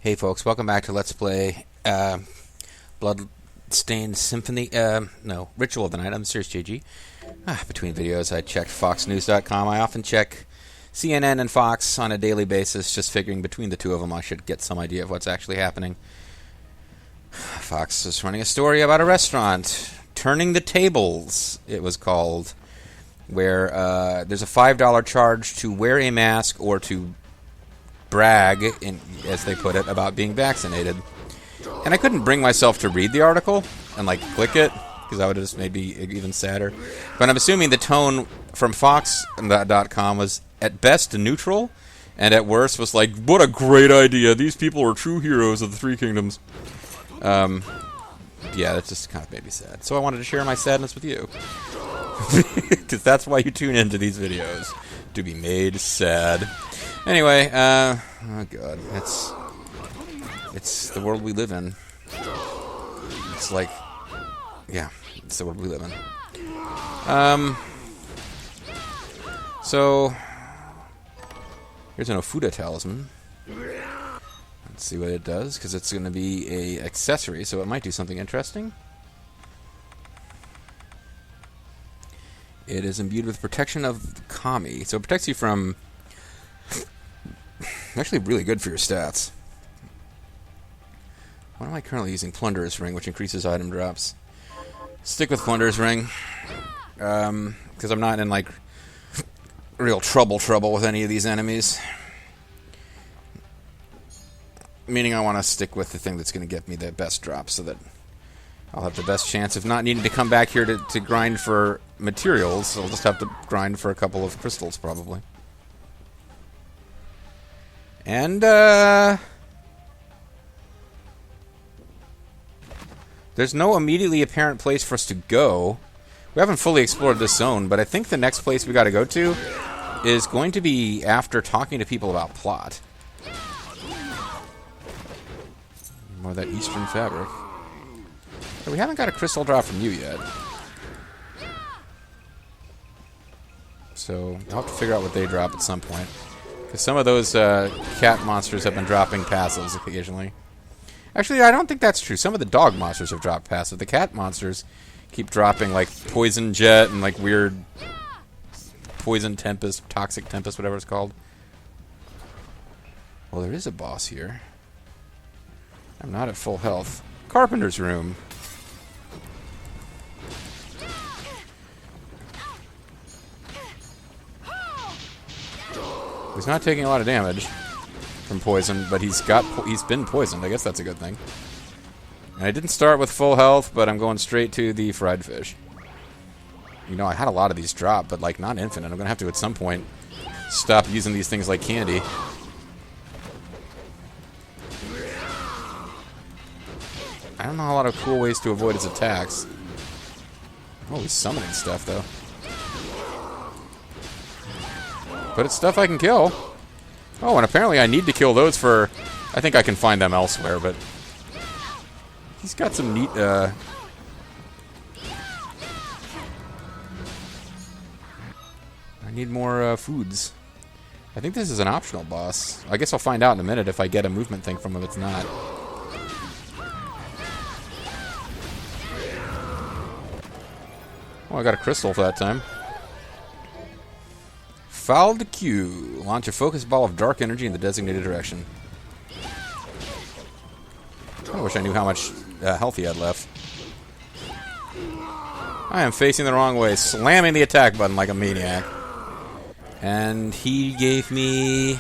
Hey folks, welcome back to Let's Play Bloodstained Symphony, no, Ritual of the Night. I'm Serious JG. Between videos, I check FoxNews.com. I often check CNN and Fox on a daily basis, just figuring between the two of them I should get some idea of what's actually happening. Fox is running a story about a restaurant, Turning the Tables, it was called, where there's a $5 charge to wear a mask or to brag, as they put it, about being vaccinated. And I couldn't bring myself to read the article and click it, because that would have just made me even sadder. But I'm assuming the tone from Fox.com was at best neutral, and at worst was like, what a great idea, these people are true heroes of the Three Kingdoms. Yeah, that just kind of made me sad. So I wanted to share my sadness with you. Because that's why you tune into these videos, to be made sad. Anyway, oh god, it's the world we live in. It's like, yeah, it's the world we live in. So here's an Ofuda talisman. Let's see what it does, because it's going to be a accessory, so it might do something interesting. It is imbued with protection of the Kami, so it protects you from... Actually really good for your stats. What am I currently using? Plunderer's Ring, which increases item drops. Stick with Plunderer's Ring. Because I'm not in, real trouble with any of these enemies. Meaning I want to stick with the thing that's going to get me the best drop, so that I'll have the best chance of not needing to come back here to grind for materials. I'll just have to grind for a couple of crystals, probably. And, there's no immediately apparent place for us to go. We haven't fully explored this zone, but I think the next place we gotta go to is going to be after talking to people about plot. More of that Eastern fabric. But we haven't got a crystal drop from you yet. So, I'll have to figure out what they drop at some point. Because some of those cat monsters have been dropping passives occasionally. Actually, I don't think that's true. Some of the dog monsters have dropped passive. The cat monsters keep dropping, Poison Jet and, weird Poison Tempest, Toxic Tempest, whatever it's called. Well, there is a boss here. I'm not at full health. Carpenter's room. He's not taking a lot of damage from poison, but he's been poisoned. I guess that's a good thing. And I didn't start with full health, but I'm going straight to the fried fish. You know, I had a lot of these drop, but not infinite. I'm gonna have to at some point stop using these things like candy. I don't know a lot of cool ways to avoid his attacks. Oh, he's summoning stuff though. But it's stuff I can kill. Oh, and apparently I need to kill those for... I think I can find them elsewhere, but... He's got some neat, I need more, foods. I think this is an optional boss. I guess I'll find out in a minute if I get a movement thing from him. It's not. Oh, I got a crystal for that time. Foul de Q. Launch a focus ball of dark energy in the designated direction. I wish I knew how much health he had left. I am facing the wrong way, slamming the attack button like a maniac. And he gave me...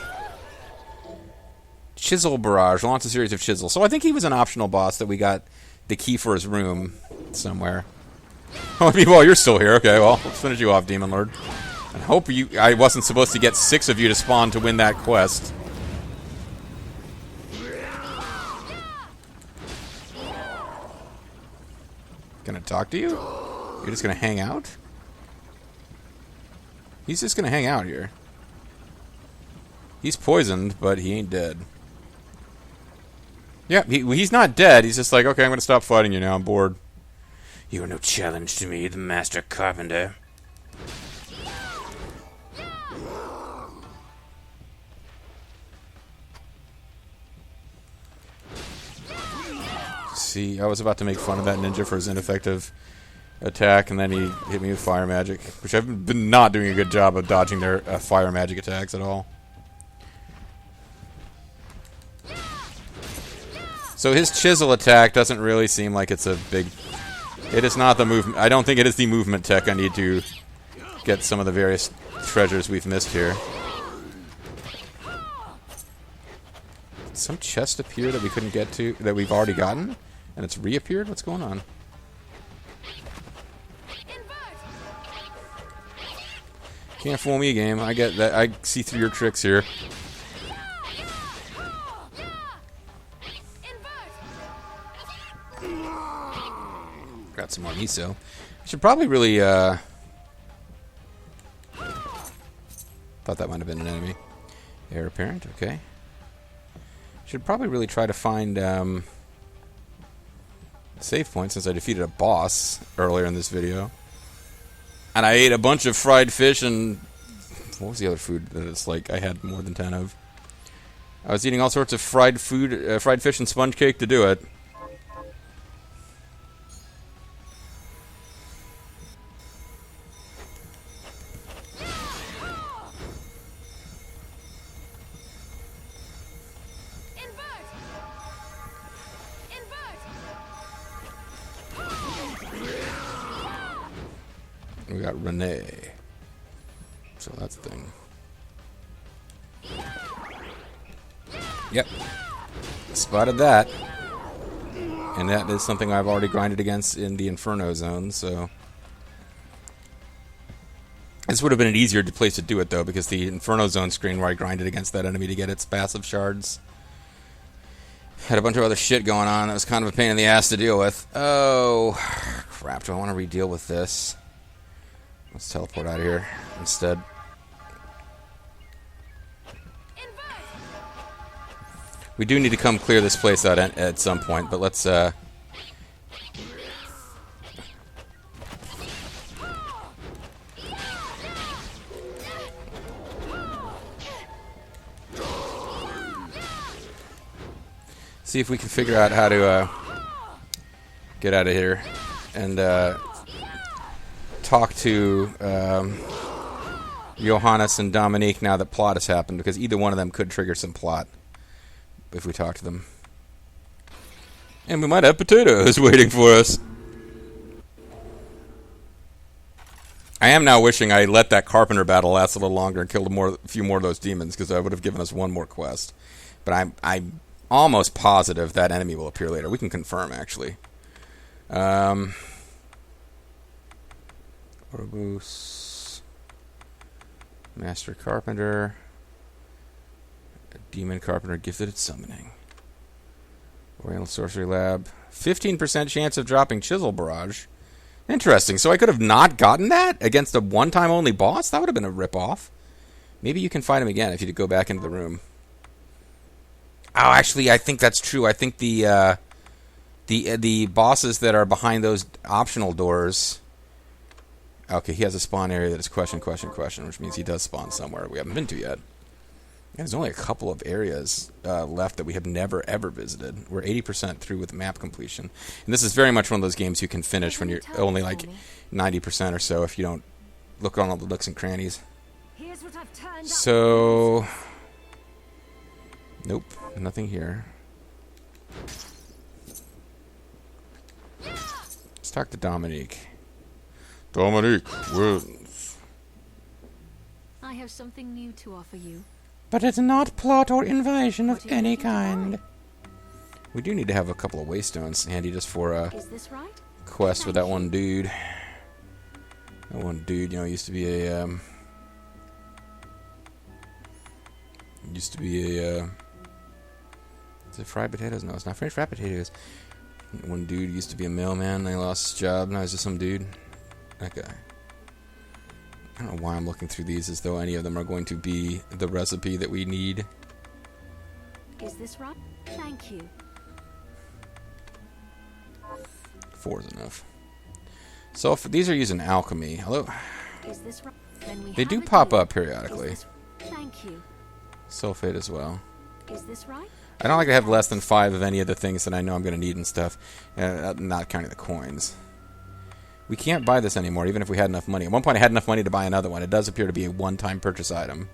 Chisel Barrage. Launch a series of chisels. So I think he was an optional boss that we got the key for his room somewhere. Oh, well, you're still here. Okay, well, let's finish you off, Demon Lord. I hope I wasn't supposed to get 6 of you to spawn to win that quest. Gonna talk to you? You're just gonna hang out? He's just gonna hang out here. He's poisoned, but he ain't dead. Yeah, he's not dead. He's just like, okay, I'm gonna stop fighting you now. I'm bored. You are no challenge to me, the Master Carpenter. See, I was about to make fun of that ninja for his ineffective attack, and then he hit me with fire magic, which I've been not doing a good job of dodging their fire magic attacks at all. So his chisel attack doesn't really seem like it's a big... It is not the movement... I don't think it is the movement tech I need to get some of the various treasures we've missed here. Did some chest appear that we couldn't get to, that we've already gotten? And it's reappeared? What's going on? Can't fool me, game. I get that. I see through your tricks here. Got some more miso. I should probably really, thought that might have been an enemy. Heir apparent, okay. Should probably really try to find, a save point since I defeated a boss earlier in this video. And I ate a bunch of fried fish and... What was the other food that it's like I had more than 10 of? I was eating all sorts of fried food, fried fish and sponge cake to do it. We got Renee. So that's the thing. Yep. Spotted that. And that is something I've already grinded against in the Inferno zone, so... This would have been an easier place to do it, though, because the Inferno zone screen where I grinded against that enemy to get its passive shards had a bunch of other shit going on that was kind of a pain in the ass to deal with. Oh, crap. Do I want to re-deal with this? Let's teleport out of here instead. We do need to come clear this place out at some point, but let's see if we can figure out how to get out of here and talk to Johannes and Dominique now that plot has happened, because either one of them could trigger some plot if we talk to them. And we might have potatoes waiting for us. I am now wishing I let that Carpenter battle last a little longer and killed a few more of those demons, because that would have given us one more quest. But I'm almost positive that enemy will appear later. We can confirm, actually. Orobus, Master Carpenter, Demon Carpenter gifted at summoning. Oriental Sorcery Lab, 15% chance of dropping Chisel Barrage. Interesting. So I could have not gotten that against a one-time only boss? That would have been a rip-off. Maybe you can find him again if you go back into the room. Oh, actually, I think that's true. I think the bosses that are behind those optional doors... Okay, he has a spawn area that is question, which means he does spawn somewhere we haven't been to yet. And there's only a couple of areas left that we have never, ever visited. We're 80% through with map completion. And this is very much one of those games you can finish when you're only like 90% or so if you don't look on all the nooks and crannies. So... Nope, nothing here. Let's talk to Dominique. Dominique wins. I have something new to offer you. But it's not plot or invasion of any kind. We do need to have a couple of waystones handy just for a quest with that one dude. That one dude, you know, used to be a is it fried potatoes? No, it's not French fried potatoes. One dude used to be a mailman, and he lost his job, now he's just some dude. That guy. I don't know why I'm looking through these as though any of them are going to be the recipe that we need. Is this right? Thank you. 4 is enough. So if these are using alchemy. Hello. Is this right? They do pop up periodically. Thank you. Sulfate as well. Is this right? I don't like to have less than 5 of any of the things that I know I'm going to need and stuff. Not counting the coins. We can't buy this anymore, even if we had enough money. At one point I had enough money to buy another one. It does appear to be a one-time purchase item.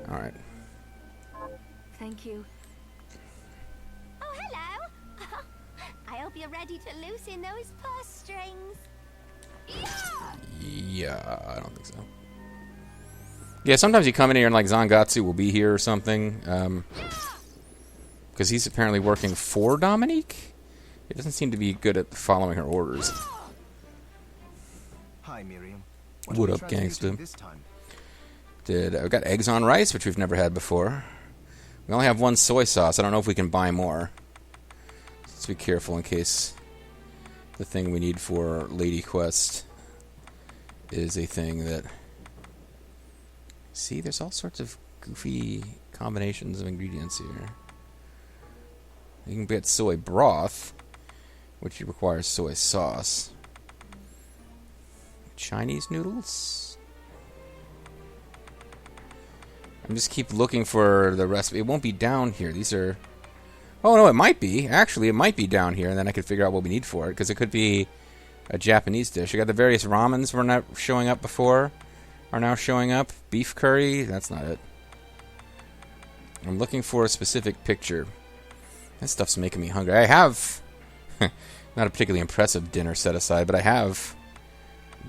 Alright. Thank you. Oh, hello. I hope you're ready to loosen those purse strings. Yeah! Yeah, I don't think so. Yeah, sometimes you come in here and like Zangatsu will be here or something. Because he's apparently working for Dominique. He doesn't seem to be good at following her orders. Hi, Miriam. What up, gangsta? I've got eggs on rice, which we've never had before. We only have one soy sauce. I don't know if we can buy more. Let's be careful in case the thing we need for Lady Quest is a thing that... See, there's all sorts of goofy combinations of ingredients here. You can get soy broth, which requires soy sauce. Chinese noodles? I just keep looking for the recipe. It won't be down here. These are... Oh, no, it might be. Actually, it might be down here, and then I could figure out what we need for it, because it could be a Japanese dish. I got the various ramens were not showing up before, are now showing up. Beef curry, that's not it. I'm looking for a specific picture. This stuff's making me hungry. I have not a particularly impressive dinner set aside, but I have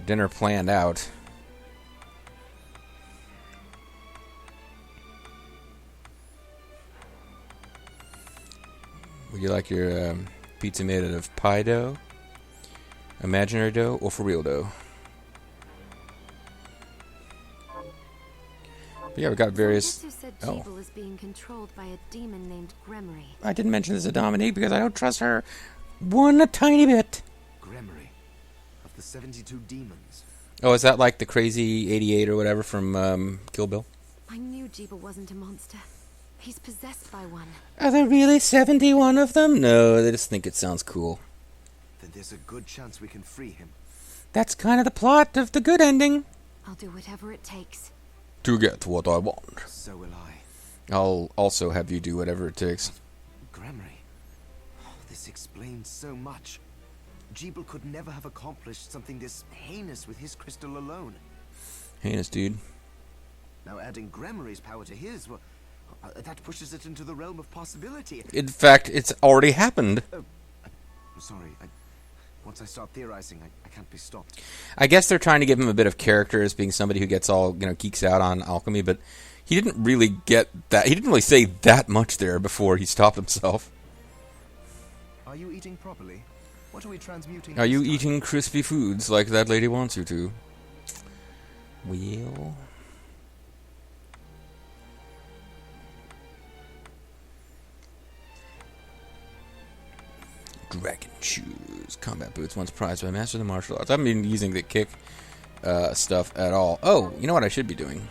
dinner planned out. Would you like your pizza made out of pie dough, imaginary dough, or for real dough? But yeah, we've got various... Oh. Is being controlled by a demon named Gremory. I didn't mention this to Dominique because I don't trust her one tiny bit. Gremory, of the 72 demons. Oh, is that like the crazy 88 or whatever from Kill Bill? I knew Jeeble wasn't a monster. He's possessed by one. Are there really 71 of them? No, they just think it sounds cool. Then there's a good chance we can free him. That's kind of the plot of the good ending. I'll do whatever it takes. To get what I want. So will I. I'll also have you do whatever it takes. Gremory. Oh, this explains so much. Jeeble could never have accomplished something this heinous with his crystal alone. Heinous, dude. Now adding Gremory's power to his, well, that pushes it into the realm of possibility. In fact, it's already happened. I'm sorry. Once I start theorizing, I can't be stopped. I guess they're trying to give him a bit of character as being somebody who gets all, geeks out on alchemy, but he didn't really get that. He didn't really say that much there before he stopped himself. Are you eating properly? What are we transmuting? Are you eating crispy foods like that lady wants you to? Well... Dragon shoes, combat boots, once prized by master of the martial arts. I haven't been using the kick stuff at all. Oh, you know what I should be doing?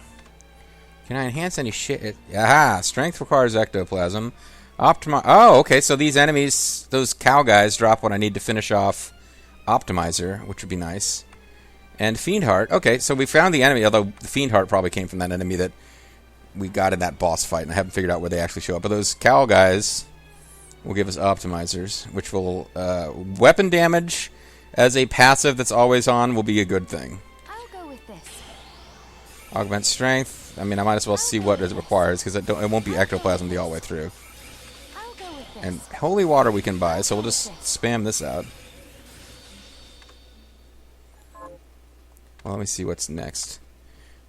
Can I enhance any shit? Aha! Strength requires ectoplasm. Oh, okay, so these enemies, those cow guys, drop what I need to finish off Optimizer, which would be nice. And Fiend Heart. Okay, so we found the enemy, although the Fiend Heart probably came from that enemy that we got in that boss fight, and I haven't figured out where they actually show up. But those cow guys... will give us optimizers, which will weapon damage as a passive that's always on will be a good thing. I'll go with this. Augment strength. I mean, I might as well see what it requires because it won't be ectoplasm the all the way through. I'll go with this. And holy water we can buy, so we'll just spam this out. Well, let me see what's next.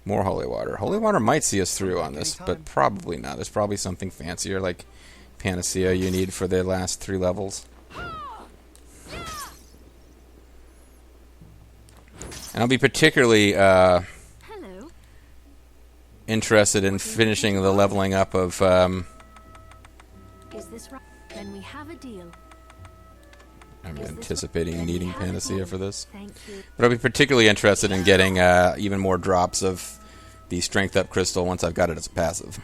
More holy water. Holy water might see us through on this, but probably not. There's probably something fancier like Panacea you need for the last 3 levels. And I'll be particularly interested in finishing the leveling up of... Is this right? Then we have a deal. I'm anticipating needing Panacea for this. Thank you. But I'll be particularly interested in getting even more drops of the Strength Up Crystal once I've got it as a passive.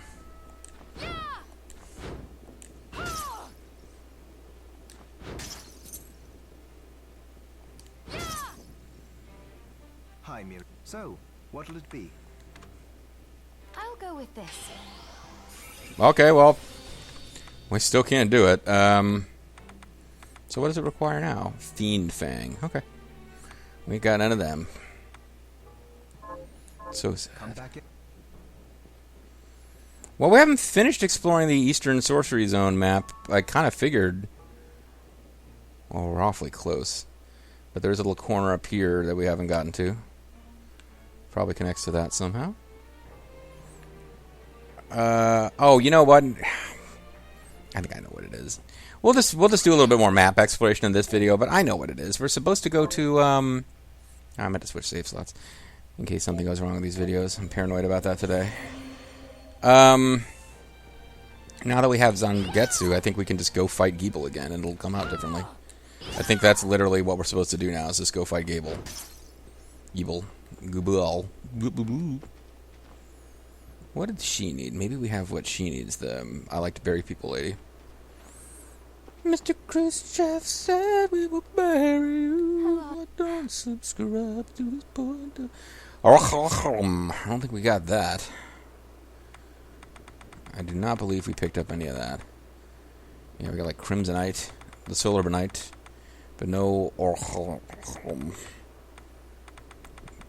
Hi, Mir. So, what'll it be? I'll go with this. Okay, well, we still can't do it. So what does it require now? Fiend Fang. Okay. We got none of them. So sad. Come back in. Well, we haven't finished exploring the Eastern Sorcery Zone map. I kind of figured... Well, we're awfully close. But there's a little corner up here that we haven't gotten to. Probably connects to that somehow. Oh, you know what? I think I know what it is. We'll just do a little bit more map exploration in this video, but I know what it is. We're supposed to go to... I meant to switch save slots. In case something goes wrong with these videos. I'm paranoid about that today. Now that we have Zangetsu, I think we can just go fight Gable again, and it'll come out differently. I think that's literally what we're supposed to do now, is just go fight Gable. Gable. What did she need? Maybe we have what she needs, the I like to bury people lady. Mr. Khrushchev said we will bury you. I don't subscribe to his point. I don't think we got that. I do not believe we picked up any of that. Yeah, we got like Crimsonite, the Solarbanite, but no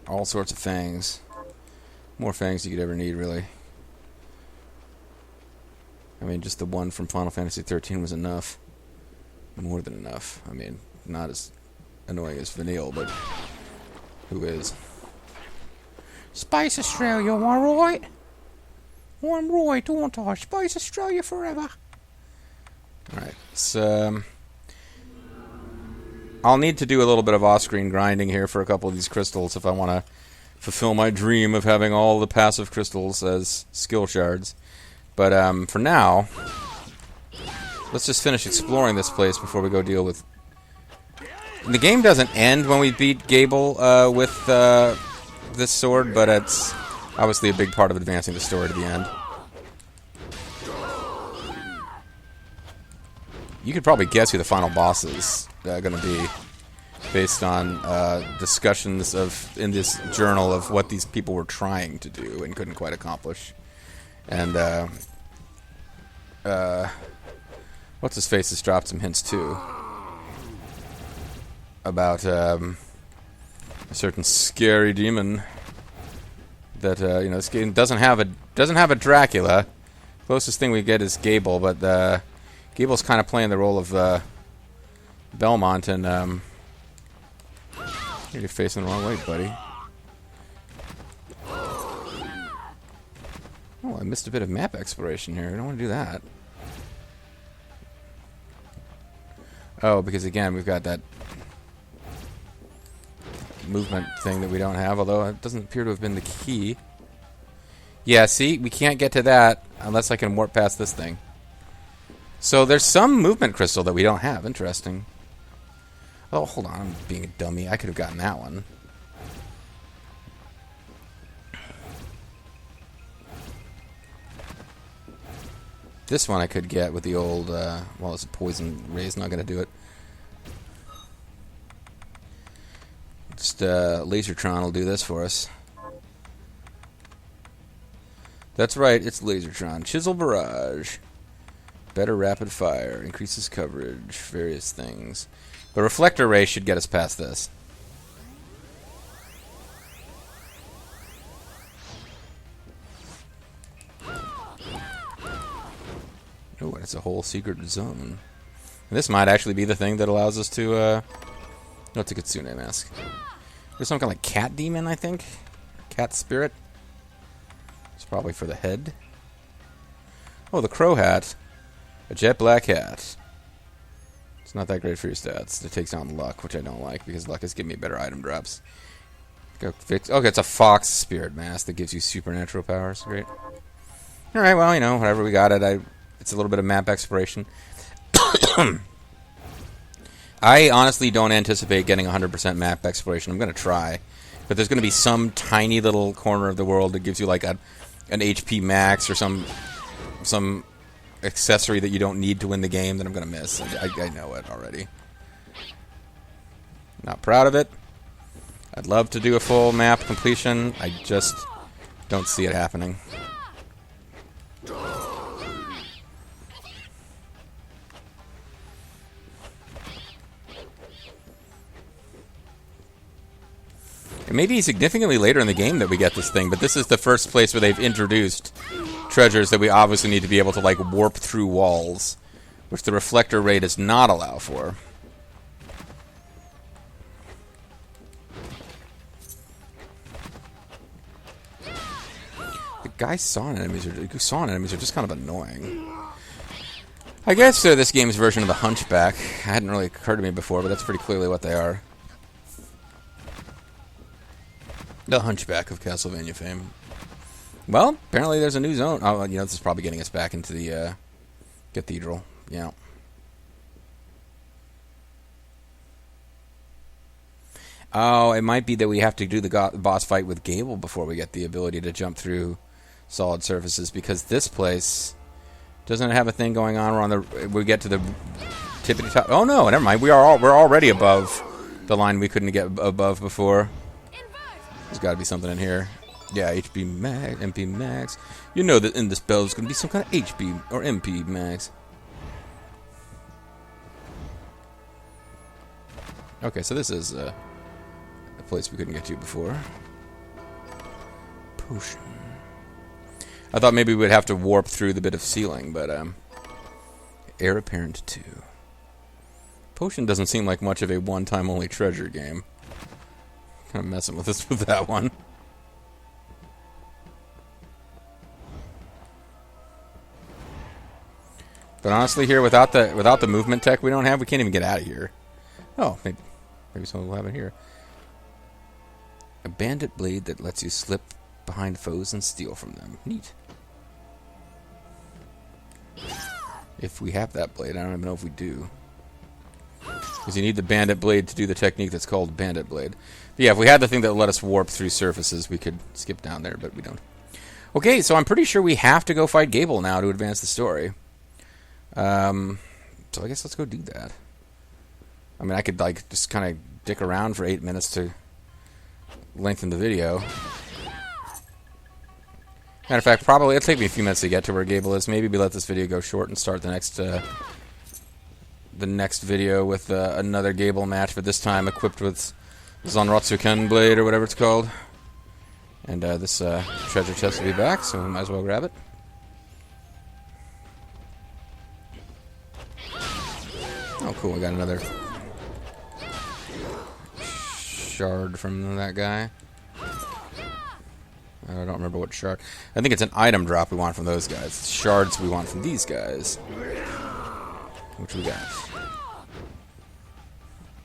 all sorts of fangs. More fangs you could ever need, really. I mean, just the one from Final Fantasy 13 was enough. More than enough. I mean, not as annoying as Vanille, but who is? Space Australia, alright? I'm right, don't I? Space Australia forever. Alright, so... I'll need to do a little bit of off-screen grinding here for a couple of these crystals if I want to fulfill my dream of having all the passive crystals as skill shards. But for now, let's just finish exploring this place before we go deal with... The game doesn't end when we beat Gable with this sword, but it's obviously a big part of advancing the story to the end. You could probably guess who the final boss is going to be based on discussions in this journal of what these people were trying to do and couldn't quite accomplish. And what's his face has dropped some hints too about a certain scary demon that you know, this game doesn't have a Dracula. Closest thing we get is Gable, but Gable's kind of playing the role of Belmont, and you're facing the wrong way, buddy. Oh, I missed a bit of map exploration here. I don't want to do that. Oh, because again, we've got that movement thing that we don't have, although it doesn't appear to have been the key. Yeah, see? We can't get to that unless I can warp past this thing. So there's some movement crystal that we don't have. Interesting. Oh, hold on. I'm being a dummy. I could have gotten that one. This one I could get with the old, well, it's a poison ray's not going to do it. Just, Lasertron will do this for us. That's right, it's Lasertron. Chisel Barrage. Better rapid fire. Increases coverage. Various things. The Reflector Ray should get us past this. Oh, it's a whole secret zone. And this might actually be the thing that allows us to, no, it's a Kitsune mask. There's some kind of like cat demon, I think? Cat spirit? It's probably for the head. Oh, the crow hat. A jet black hat. It's not that great for your stats. It takes down luck, which I don't like, because luck is giving me better item drops. Go fix. Okay, it's a fox spirit mask that gives you supernatural powers. Great. Alright, well, you know, whatever, we got it. It's a little bit of map exploration. I honestly don't anticipate getting 100% map exploration. I'm going to try. But there's going to be some tiny little corner of the world that gives you like an HP max or some accessory that you don't need to win the game that I'm going to miss. I know it already. Not proud of it. I'd love to do a full map completion. I just don't see it happening. It may be significantly later in the game that we get this thing, but this is the first place where they've introduced treasures that we obviously need to be able to, like, warp through walls, which the reflector ray does not allow for. The guys sawing enemies are just kind of annoying. I guess this game's version of the Hunchback hadn't really occurred to me before, but that's pretty clearly what they are. The Hunchback of Castlevania fame. Well, apparently there's a new zone. Oh, you know, this is probably getting us back into the cathedral. Yeah. Oh, it might be that we have to do the boss fight with Gable before we get the ability to jump through solid surfaces, because this place doesn't have a thing going on. We're on the. We get to the tippity top. Oh no, never mind. We're already above the line we couldn't get above before. There's got to be something in here. Yeah, HP max, MP max. You know that in this bell there's going to be some kind of HP or MP max. Okay, so this is a place we couldn't get to before. Potion. I thought maybe we'd have to warp through the bit of ceiling, but Heir Apparent 2. Potion doesn't seem like much of a one-time only treasure game. Kind of messing with us with that one. But honestly, here without the movement tech we don't have, we can't even get out of here. Oh, maybe someone will have it here. A bandit blade that lets you slip behind foes and steal from them. Neat. If we have that blade, I don't even know if we do. Because you need the bandit blade to do the technique that's called bandit blade. But yeah, if we had the thing that let us warp through surfaces, we could skip down there, but we don't. Okay, so I'm pretty sure we have to go fight Gable now to advance the story. So I guess let's go do that. I mean, I could like just kind of dick around for 8 minutes to lengthen the video. Matter of fact, probably it'll take me a few minutes to get to where Gable is. Maybe we let this video go short and start the next video with another Gable match, but this time equipped with Zonrotsuken blade or whatever it's called. And this treasure chest will be back, so we might as well grab it. Oh, cool! We got another shard from that guy. I don't remember what shard. I think it's an item drop we want from those guys. It's shards we want from these guys. Which we got.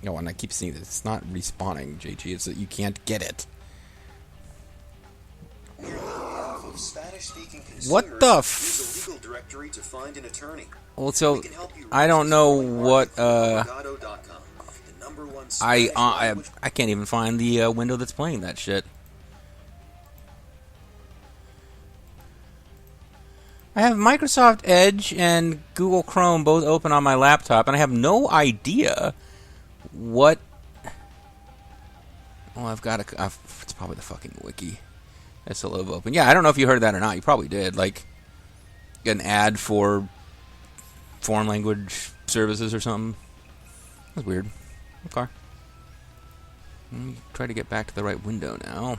No, and I keep seeing this. It's not respawning, JG. It's that you can't get it. What the f... Well, so, I don't know what, I can't even find the window that's playing that shit. I have Microsoft Edge and Google Chrome both open on my laptop, and I have no idea what... Well, I've got a... it's probably the fucking wiki. That's a little open. Yeah, I don't know if you heard that or not. You probably did. Like, an ad for foreign language services or something. That's weird. Okay. Let me try to get back to the right window now.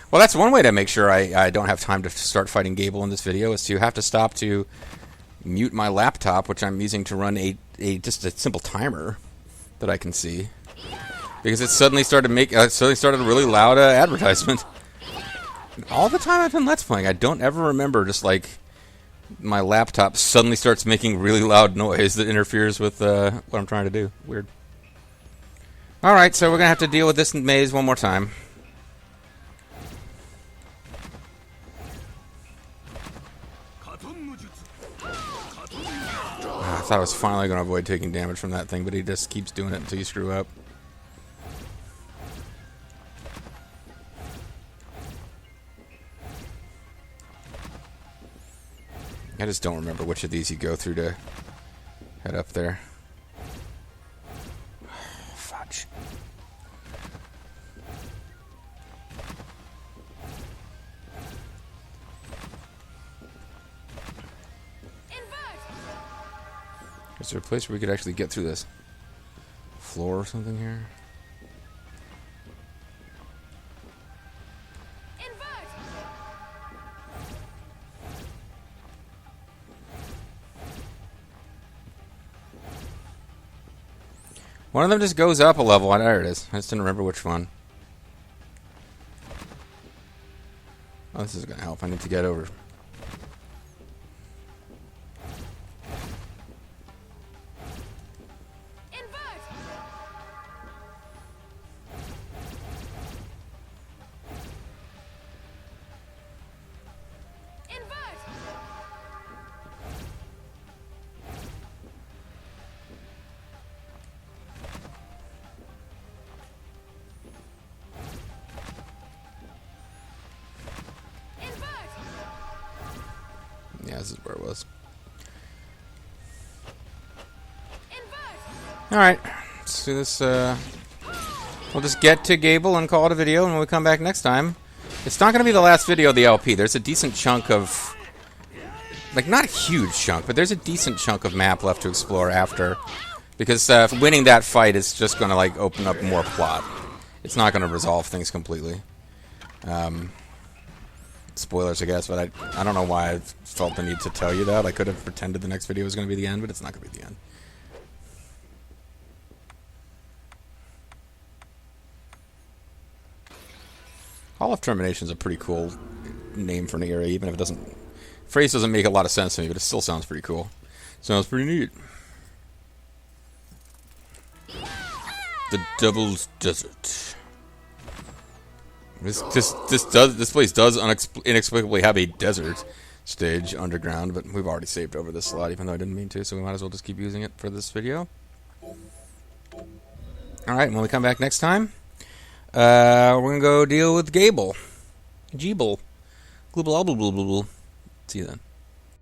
Well, that's one way to make sure I don't have time to start fighting Gable in this video, is to have to stop to mute my laptop, which I'm using to run just a simple timer that I can see. Because it suddenly started a really loud advertisement. All the time I've been Let's Playing, I don't ever remember just like my laptop suddenly starts making really loud noise that interferes with what I'm trying to do. Weird. Alright, so we're going to have to deal with this maze one more time. I thought I was finally going to avoid taking damage from that thing, but he just keeps doing it until you screw up. I just don't remember which of these you go through to head up there. Fudge. Is there a place where we could actually get through this? Floor or something here? One of them just goes up a level. There it is. I just didn't remember which one. Oh, this is going to help. I need to get over. Yeah, this is where it was. Alright, let's do this. We'll just get to Gable and call it a video, and when we come back next time, it's not going to be the last video of the LP. There's a decent chunk of... Like, not a huge chunk, but there's a decent chunk of map left to explore after. Because winning that fight is just going to, like, open up more plot. It's not going to resolve things completely. Spoilers, I guess, but I don't know why I felt the need to tell you that. I could have pretended the next video was going to be the end, but it's not going to be the end. Hall of Termination is a pretty cool name for an area, even if it doesn't... Phrase doesn't make a lot of sense to me, but it still sounds pretty cool. Sounds pretty neat. The Devil's Desert. This place does inexplicably have a desert stage underground, but we've already saved over this slot, even though I didn't mean to, so we might as well just keep using it for this video. Alright, when we come back next time, we're going to go deal with Gable. Jeeble. Glooble. See you then.